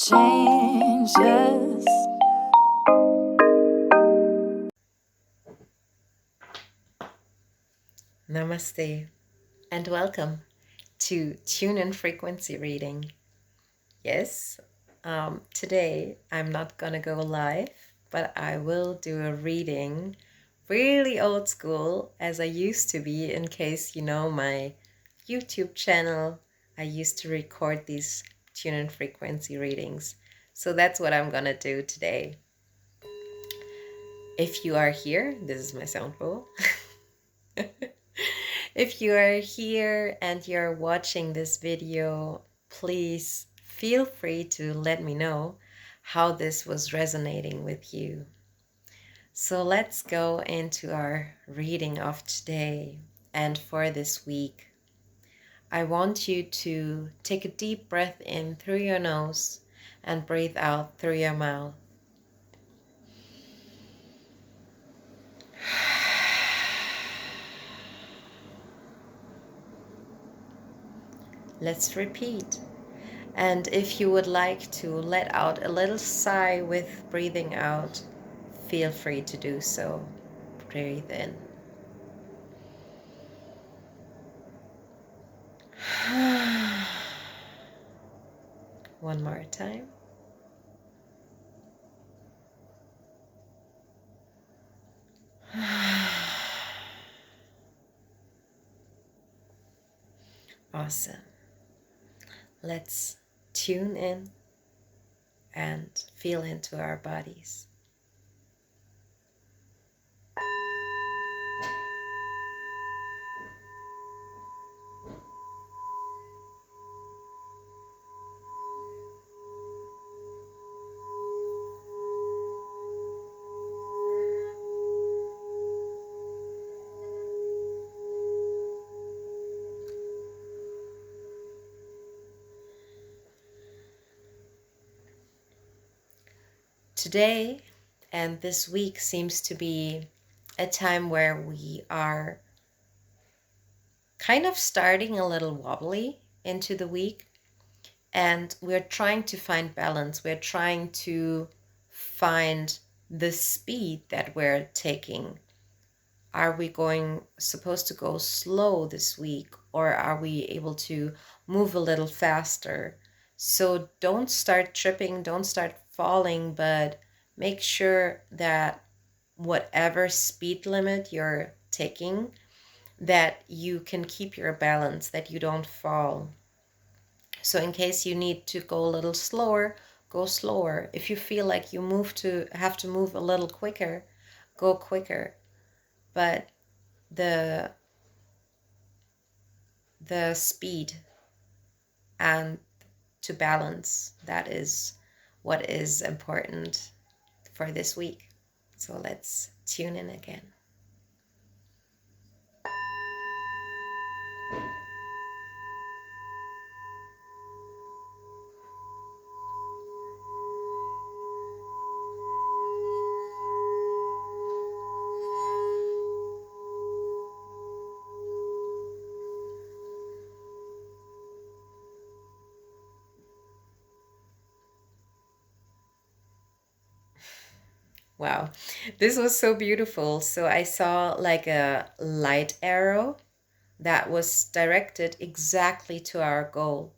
changes. Namaste and welcome to Tune in Frequency Reading. Yes, today I'm not gonna go live, but I will do a reading really old school as I used to be. In case you know my YouTube channel, I used to record these Tune in Frequency readings. So that's what I'm gonna do today. If you are here, this is my sound bowl. If you are here and you're watching this video, please feel free to let me know how this was resonating with you. So let's go into our reading of today and for this week. I want you to take a deep breath in through your nose and breathe out through your mouth. Let's repeat. And if you would like to let out a little sigh with breathing out, feel free to do so. Breathe in. One more time. Awesome. Let's tune in and feel into our bodies. Today and this week seems to be a time where we are kind of starting a little wobbly into the week, and we're trying to find balance. We're trying to find the speed that we're taking. Are we supposed to go slow this week, or are we able to move a little faster? So don't start tripping, don't start falling, but make sure that whatever speed limit you're taking, that you can keep your balance, that you don't fall. So in case you need to go a little slower, go slower. If you feel like you have to move a little quicker, go quicker. But the speed and to balance, that is what is important for this week. So let's tune in again. Wow, this was so beautiful. So I saw like a light arrow that was directed exactly to our goal.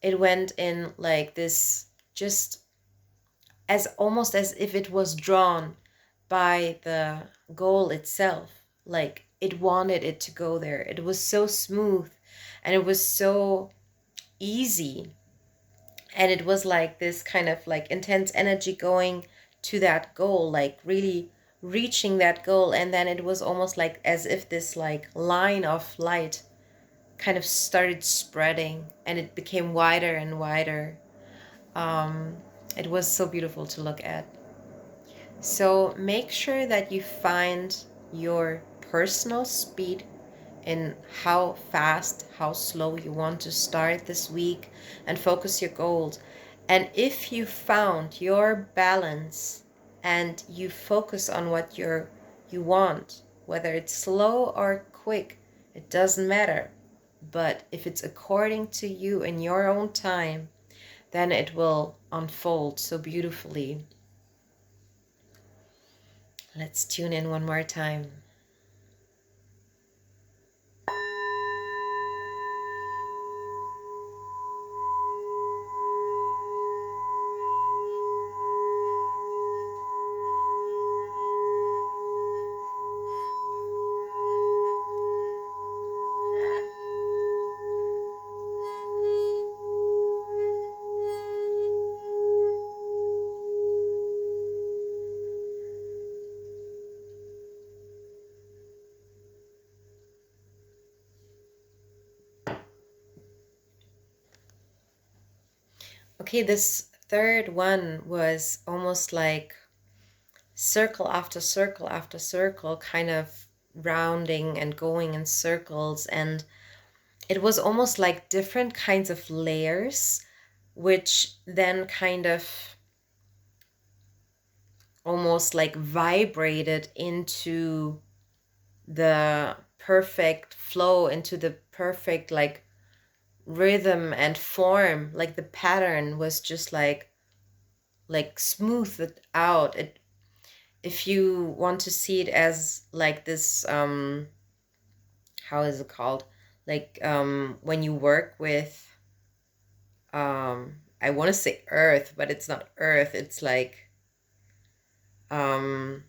It went in like this, just as almost as if it was drawn by the goal itself. Like it wanted it to go there. It was so smooth and it was so easy. And it was like this kind of like intense energy going to that goal, like really reaching that goal. And then it was almost like as if this like line of light kind of started spreading and it became wider and wider. It was so beautiful to look at. So make sure that you find your personal speed in how fast, how slow you want to start this week, and focus your goals. And if you found your balance and you focus on what you want, whether it's slow or quick, it doesn't matter. But if it's according to you in your own time, then it will unfold so beautifully. Let's tune in one more time. Okay, this third one was almost like circle after circle after circle, kind of rounding and going in circles. And it was almost like different kinds of layers, which then kind of almost like vibrated into the perfect flow, into the perfect like rhythm and form. Like the pattern was just like smoothed out. It, if you want to see it as like this, how is it called, like when you work with, I want to say earth, but it's not earth, it's like, um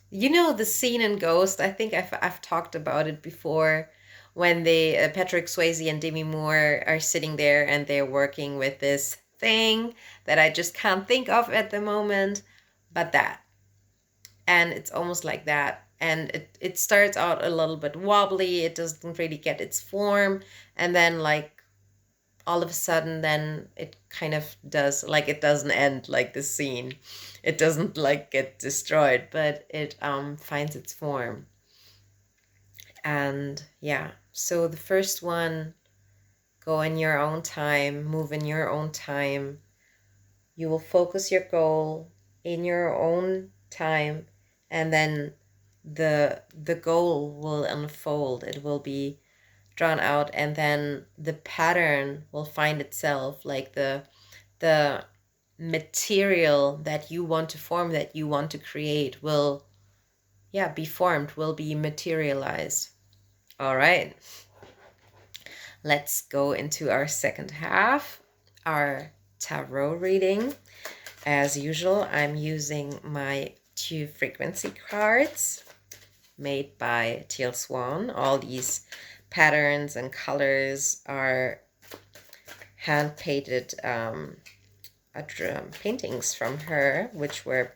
you know, the scene in Ghost. I think I've talked about it before, when they Patrick Swayze and Demi Moore are sitting there and they're working with this thing that I just can't think of at the moment, but that, and it's almost like that. And it starts out a little bit wobbly, it doesn't really get its form, and then like all of a sudden then it kind of does, like it doesn't end like the scene, it doesn't like get destroyed, but it finds its form. And yeah, so the first one, go in your own time, move in your own time. You will focus your goal in your own time, and then the goal will unfold. It will be drawn out, and then the pattern will find itself, like the material that you want to form, that you want to create, will, yeah, be formed, will be materialized. All right, let's go into our second half, our tarot reading. As usual, I'm using my 2 frequency cards made by Teal Swan. All these patterns and colors are hand painted paintings from her, which were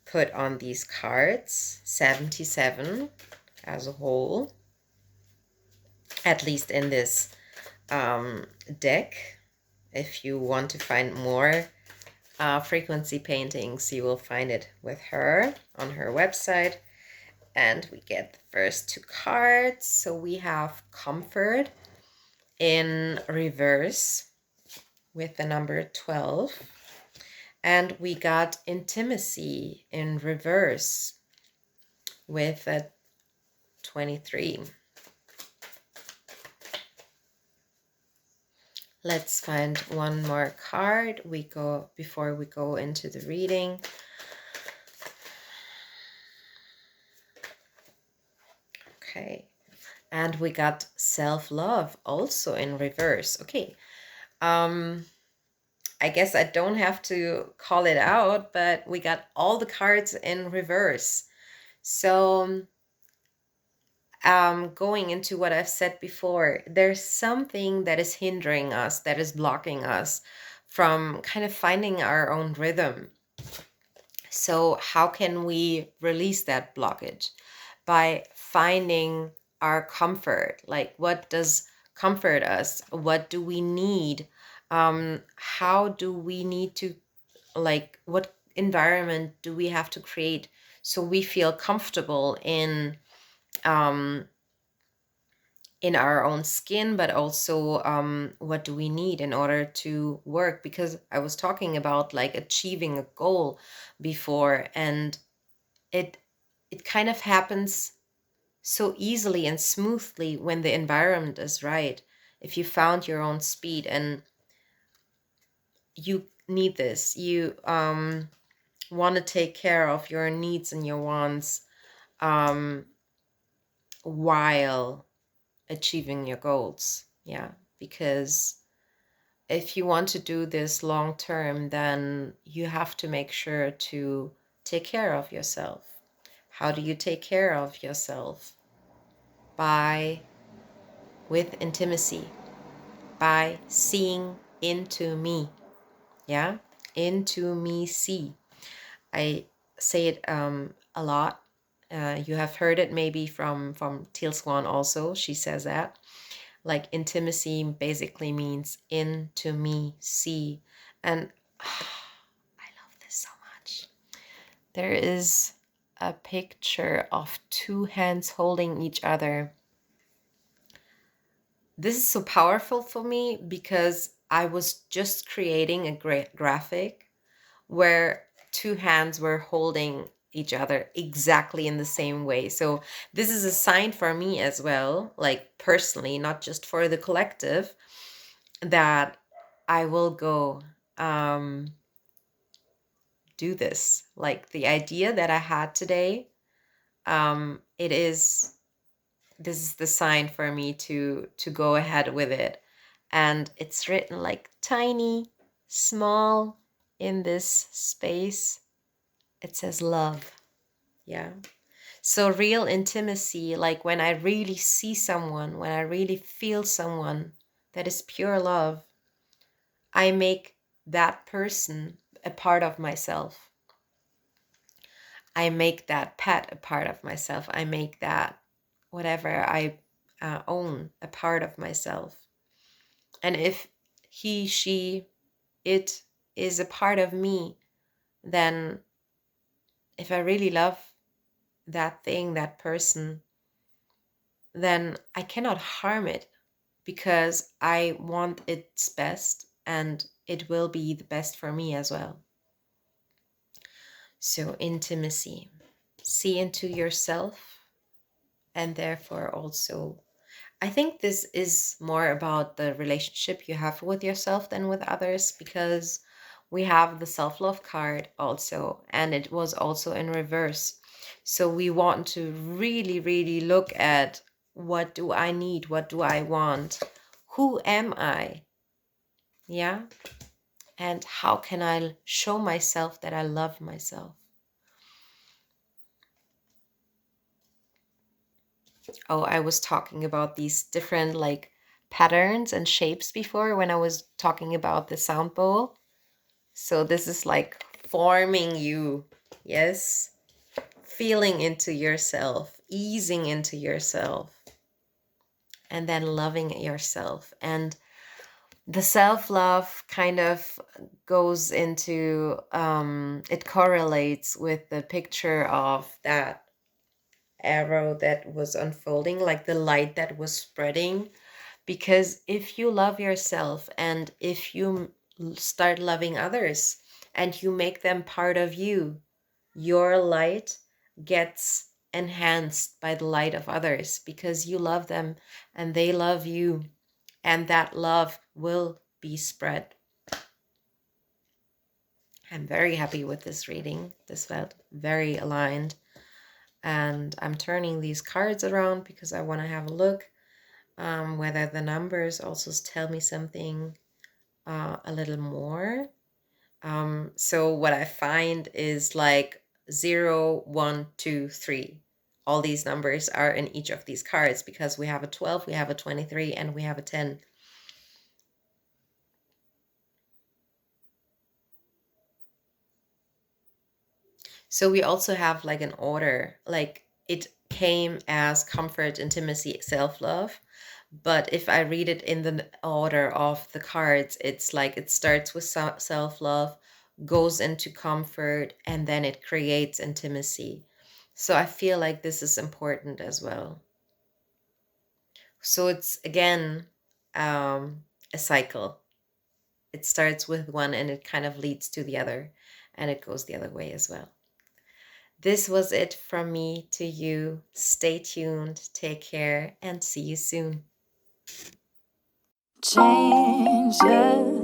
put on these cards, 77 as a whole, at least in this deck. If you want to find more frequency paintings, you will find it with her on her website. And we get the first 2 cards. So we have Comfort in reverse with the number 12. And we got Intimacy in reverse with a 23. Let's find one more card before we go into the reading. Okay. And we got Self-Love also in reverse. Okay. I guess I don't have to call it out, but we got all the cards in reverse. So going into what I've said before, there's something that is hindering us, that is blocking us from kind of finding our own rhythm. So how can we release that blockage? By finding our comfort. Like, what does comfort us? What do we need? How do we need to, like, what environment do we have to create so we feel comfortable in our own skin, but also what do we need in order to work? Because I was talking about like achieving a goal before, and it kind of happens so easily and smoothly when the environment is right. If you found your own speed, and you need this. You want to take care of your needs and your wants, um, while achieving your goals. Yeah, because if you want to do this long term, then you have to make sure to take care of yourself. How do you take care of yourself? By with intimacy, by seeing into me. Yeah, into me see. I say it a lot. You have heard it maybe from Teal Swan also. She says that, like, intimacy basically means into me see. And I love this so much. There is a picture of two hands holding each other. This is so powerful for me because I was just creating a great graphic where two hands were holding each other exactly in the same way. So this is a sign for me as well, like personally, not just for the collective, that I will go do this. Like the idea that I had today, it is this is the sign for me to go ahead with it. And it's written like tiny, small in this space. It says love. Yeah. So real intimacy, like when I really see someone, when I really feel someone, that is pure love, I make that person a part of myself. I make that pet a part of myself. I make that whatever I own a part of myself. And if he, she, it is a part of me, then if I really love that thing, that person, then I cannot harm it because I want its best and it will be the best for me as well. So, intimacy. See into yourself, and therefore also, I think this is more about the relationship you have with yourself than with others, because we have the self love card also, and it was also in reverse. So we want to really, really look at, what do I need? What do I want? Who am I? Yeah. And how can I show myself that I love myself? Oh, I was talking about these different like patterns and shapes before when I was talking about the sound bowl. So this is like forming you. Yes. Feeling into yourself, easing into yourself, and then loving yourself. And the self-love kind of goes into, it correlates with the picture of that arrow that was unfolding, like the light that was spreading. Because if you love yourself and if you start loving others and you make them part of you, your light gets enhanced by the light of others because you love them and they love you, and that love will be spread. I'm very happy with this reading. This felt very aligned. And I'm turning these cards around because I want to have a look, whether the numbers also tell me something a little more. So what I find is like 0, 1, 2, 3. All these numbers are in each of these cards because we have a 12, we have a 23, and we have a 10. So we also have like an order, like it came as comfort, intimacy, self-love. But if I read it in the order of the cards, it's like it starts with self-love, goes into comfort, and then it creates intimacy. So I feel like this is important as well. So it's again a cycle. It starts with one and it kind of leads to the other, and it goes the other way as well. This was it from me to you. Stay tuned, take care, and see you soon. Changes